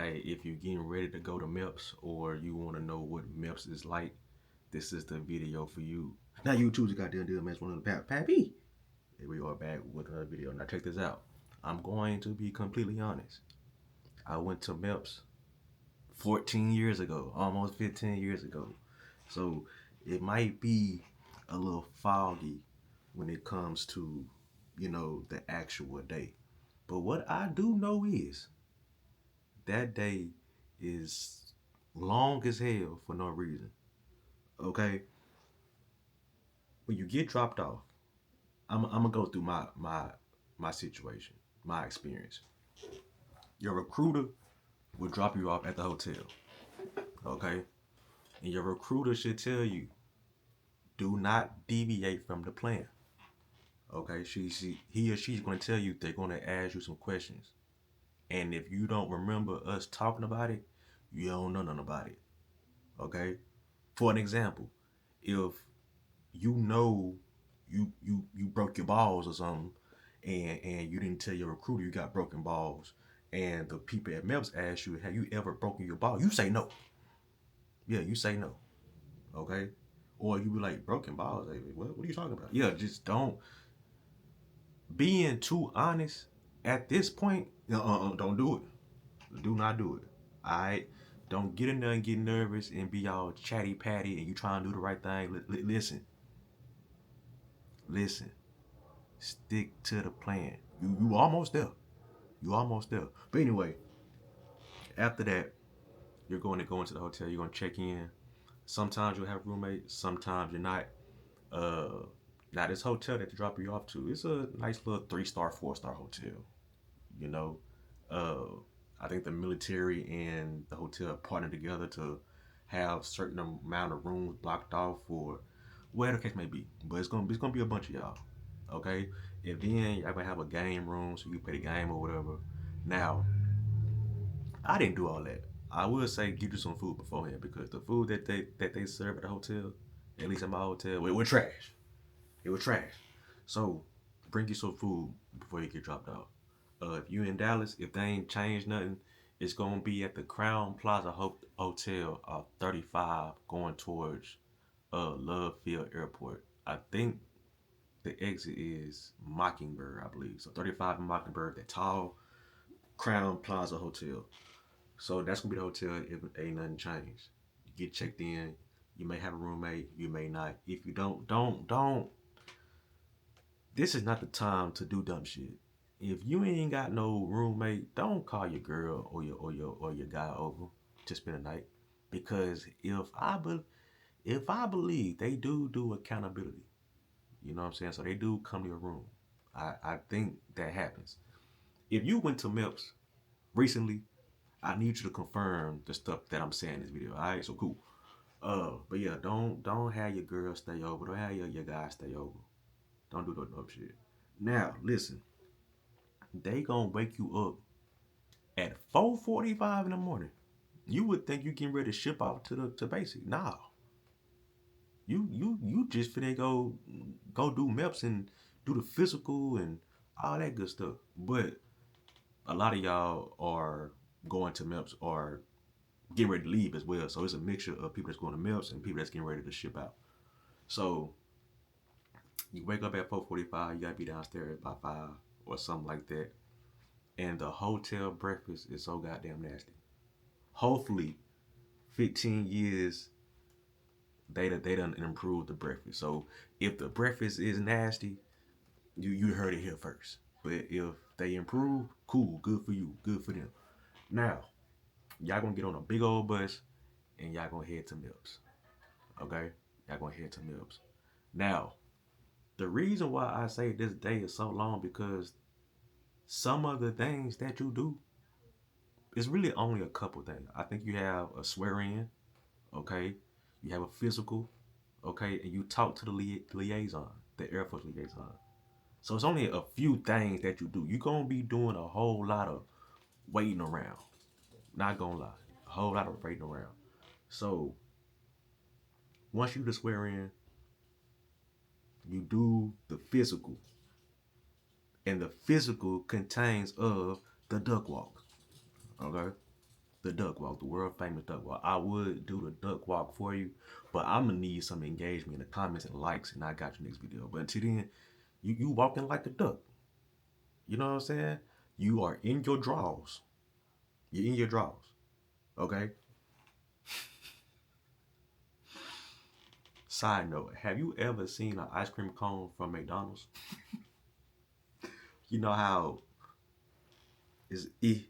Hey, if you're getting ready to go to MEPS or you want to know what MEPS is like, this is the video for you. Now you choose the goddamn deal, man. It's one of the Pappy. Here we are back with another video. Now check this out. I'm going to be completely honest. I went to MEPS 14 years ago, almost 15 years ago. So it might be a little foggy when it comes to, the actual day. But what I do know is that day is long as hell for no reason. Okay? When you get dropped off, I'm gonna go through my situation, my experience. Your recruiter will drop you off at the hotel. Okay? And your recruiter should tell you, do not deviate from the plan. Okay? He or she's gonna tell you they're gonna ask you some questions. And if you don't remember us talking about it, you don't know nothing about it. Okay? For an example, if you know you broke your balls or something, and you didn't tell your recruiter you got broken balls, and the people at MEPS ask you, have you ever broken your ball? You say no. Yeah, you say no. Okay? Or you be like, broken balls? Like, what are you talking about? Yeah, just don't. Being too honest at this point, don't do it. Do not do it. Alright? Don't get in there and get nervous and be all chatty patty and you trying to do the right thing. Listen. Stick to the plan. You almost there. You almost there. But anyway, after that, you're going to go into the hotel. You're going to check in. Sometimes you'll have a roommate. Sometimes you're not. Uh, Now this hotel that they drop you off to, it's a nice little 3-star, 4-star hotel. You know, uh, I think the military and the hotel partner together to have certain amount of rooms blocked off for whatever the case may be. But it's gonna be a bunch of y'all. Okay? If then y'all gonna have a game room so you play the game or whatever. Now, I didn't do all that. I will say get you some food beforehand because the food that they serve at the hotel, at least at my hotel, it was trash. It was trash. So bring you some food before you get dropped off. If you in Dallas, if they ain't changed nothing, it's gonna be at the Crown Plaza Hotel, 35, going towards Love Field Airport. I think the exit is Mockingbird, I believe. So 35 and Mockingbird, that tall Crown Plaza Hotel. So that's gonna be the hotel if ain't nothing changed. You get checked in. You may have a roommate. You may not. If you don't. This is not the time to do dumb shit. If you ain't got no roommate, don't call your girl or your guy over to spend the night. Because if I believe they do accountability, you know what I'm saying? So they do come to your room. I think that happens. If you went to MEPS recently, I need you to confirm the stuff that I'm saying in this video. All right, so cool. But yeah, don't have your girl stay over. Don't have your guy stay over. Don't do no dumb shit. Now, listen, they gonna wake you up at 4:45 in the morning. You would think you getting ready to ship out to basic. Nah, you just finna go do MEPS and do the physical and all that good stuff. But a lot of y'all are going to MEPS or getting ready to leave as well. So it's a mixture of people that's going to MEPS and people that's getting ready to ship out. So you wake up at 4:45, you gotta be downstairs by 5 or something like that. And the hotel breakfast is so goddamn nasty. Hopefully, 15 years they done improved the breakfast. So if the breakfast is nasty, you heard it here first. But if they improve, cool, good for you, good for them. Now, y'all gonna get on a big old bus and y'all gonna head to MEPS. Okay? Y'all gonna head to MEPS. Now, the reason why I say this day is so long because some of the things that you do is really only a couple things. I think you have a swear in, okay? You have a physical, okay? And you talk to the liaison, the Air Force liaison. So it's only a few things that you do. You're gonna be doing a whole lot of waiting around. Not gonna lie. A whole lot of waiting around. So once you just swear in, you do the physical. And the physical contains of the duck walk. Okay? The duck walk, the world famous duck walk. I would do the duck walk for you, but I'm gonna need some engagement in the comments and likes, and I got your next video. But until then, you walking like a duck. You know what I'm saying? You are in your drawers. You're in your drawers. Okay? Side note, have you ever seen an ice cream cone from McDonald's? You know how it,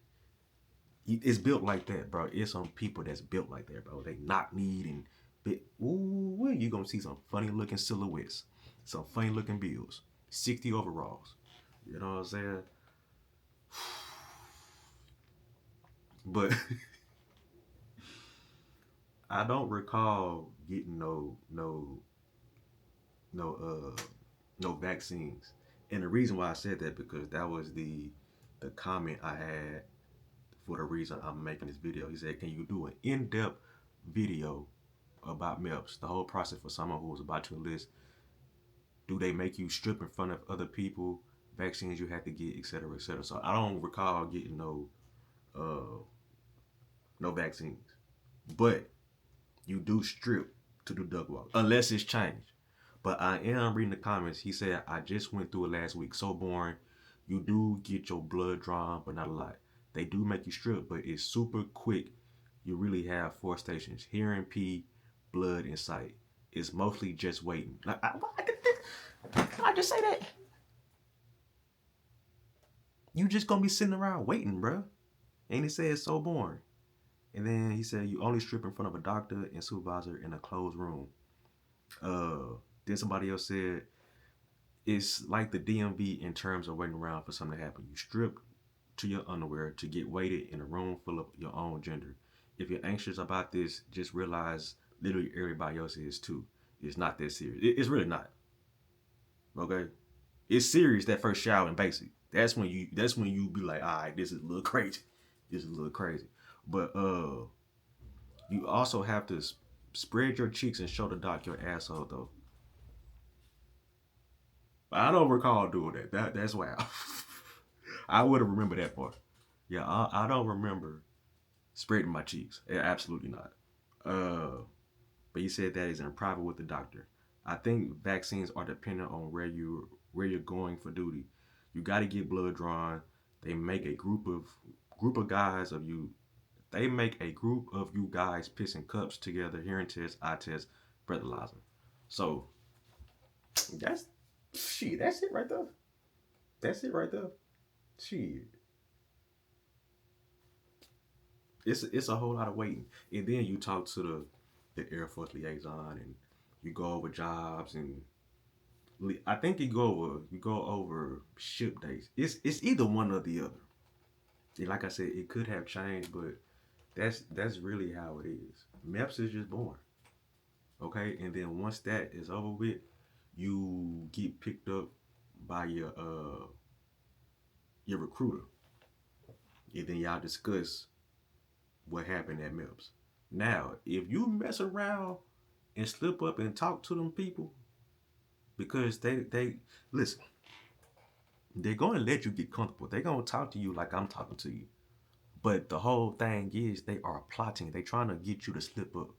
it's built like that, bro. It's some people that's built like that, bro. They knock kneed and bit. Ooh, you gonna see some funny looking silhouettes, some funny looking builds. 60 overalls. You know what I'm saying? But I don't recall getting no no vaccines. And the reason why I said that because that was the comment I had for the reason I'm making this video. He said, "Can you do an in-depth video about MEPS, the whole process for someone who was about to enlist? Do they make you strip in front of other people? Vaccines you had to get, etc., etc." So I don't recall getting uh no vaccines, but you do strip to do duck walk unless it's changed. But I am reading the comments. He said, "I just went through it last week. So boring. You do get your blood drawn, but not a lot. They do make you strip, but it's super quick. You really have 4 stations: hearing, pee, blood, and sight. It's mostly just waiting." Can I just say that? You just gonna be sitting around waiting, bro. And he said it's so boring. And then he said you only strip in front of a doctor and supervisor in a closed room. Then somebody else said it's like the DMV in terms of waiting around for something to happen. You strip to your underwear to get weighted in a room full of your own gender. If you're anxious about this, just realize literally everybody else is too. It's not that serious. It's really not. Okay? It's serious that first shower in basic. That's when you be like, all right, this is a little crazy. This is a little crazy. But you also have to spread your cheeks and show the doc your asshole though. I don't recall doing that. That's wow. I would have remembered that part. Yeah, I don't remember spreading my cheeks. Yeah, absolutely not. But you said that is in private with the doctor. I think vaccines are dependent on where you're going for duty. You got to get blood drawn. They make a group of guys of you. They make a group of you guys pissing cups together, hearing test, eye test, breathalyzer. So that's shit. That's it right there. That's it right there. Shit. It's a whole lot of waiting, and then you talk to the Air Force liaison, and you go over jobs, and I think you go over ship dates. It's either one or the other. And like I said, it could have changed, but that's really how it is. MEPS is just born, okay, and then once that is over with, you get picked up by your recruiter, and then y'all discuss what happened at MEPS. Now, if you mess around and slip up and talk to them people, because they listen, they're going to let you get comfortable. They're going to talk to you like I'm talking to you. But the whole thing is they are plotting. They trying to get you to slip up.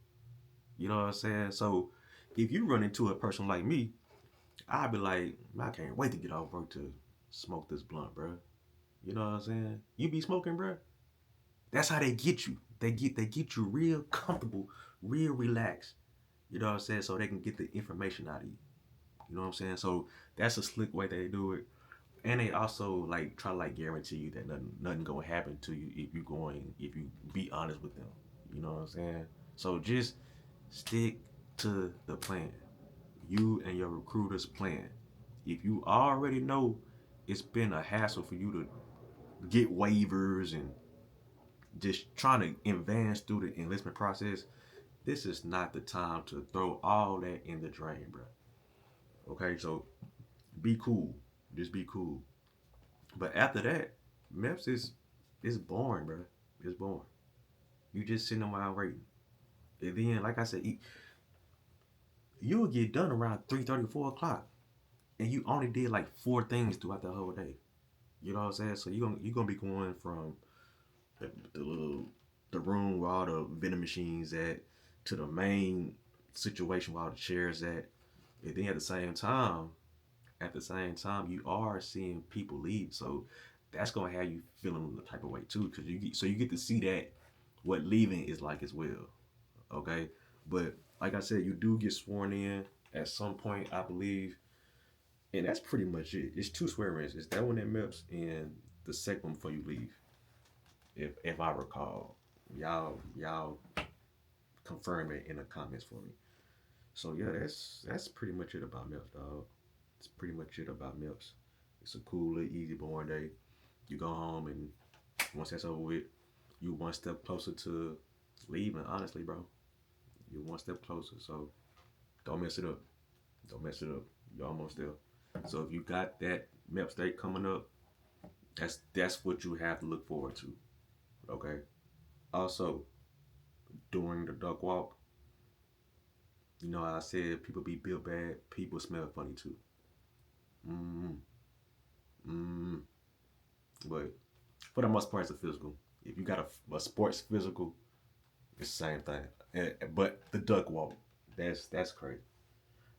You know what I'm saying? So if you run into a person like me, I'd be like, I can't wait to get off work to smoke this blunt, bro. You know what I'm saying? You be smoking, bro. That's how they get you. They get you real comfortable, real relaxed. You know what I'm saying? So they can get the information out of you. You know what I'm saying? So that's a slick way they do it. And they also like try to like guarantee you that nothing gonna happen to you if you be honest with them. You know what I'm saying? So just stick to the plan. You and your recruiter's plan. If you already know it's been a hassle for you to get waivers and just trying to advance through the enlistment process, this is not the time to throw all that in the drain, bro. Okay, so be cool. Just be cool. But after that, MEPS is boring, bro. It's boring. You just sitting around waiting. And then, like I said, you'll get done around 3:30, 4 o'clock. And you only did like 4 things throughout the whole day. You know what I'm saying? So you're gonna be going from the little the room where all the vending machines at, to the main situation where all the chairs at. And then at the same time, you are seeing people leave. So that's gonna have you feeling the type of way too, because you get to see that what leaving is like as well. Okay, but like I said, you do get sworn in at some point, I believe, and that's pretty much it. It's two swear-ins. It's that one at MEPS and the second one before you leave, if I recall. Y'all confirm it in the comments for me. So yeah, that's pretty much it about MEPS, dog. It's pretty much it about MEPS. It's a cool, little, easy, boring day. You go home, and once that's over with, you one step closer to leaving. Honestly, bro, you're one step closer. So don't mess it up. Don't mess it up. You're almost there. So if you got that MEPS date coming up, that's what you have to look forward to. Okay. Also, during the duck walk, you know how I said people be built bad, people smell funny too. Mm, mm. But for the most part, it's a physical. If you got a sports physical, it's the same thing. But the duck walk, that's crazy.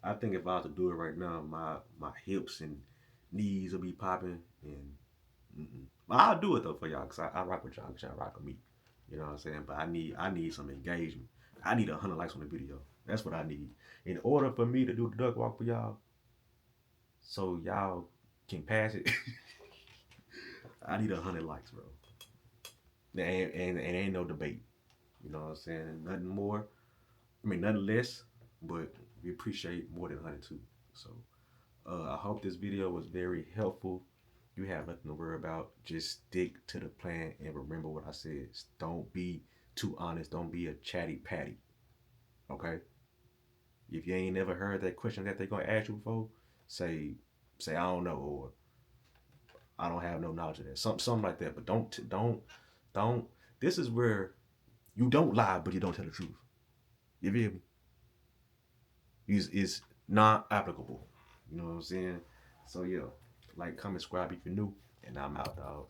I think if I was to do it right now, my hips and knees will be popping, and mm-mm. I'll do it though for y'all, cause I rock with y'all, cause y'all rock with me. You know what I'm saying? But I need some engagement. I need 100 likes on the video. That's what I need. In order for me to do the duck walk for y'all, so y'all can pass it, I need 100 likes, bro. And ain't no debate. You know what I'm saying? Nothing more. I mean, nothing less. But we appreciate more than 100 too. So I hope this video was very helpful. You have nothing to worry about. Just stick to the plan and remember what I said. Don't be too honest. Don't be a chatty patty. Okay? If you ain't never heard that question that they're gonna ask you before, say I don't know, or I don't have no knowledge of that. Something like that. But don't. This is where you don't lie, but you don't tell the truth. You feel me? Is not applicable. You know what I'm saying? So yeah, like, comment, subscribe if you're new, and I'm out, dog.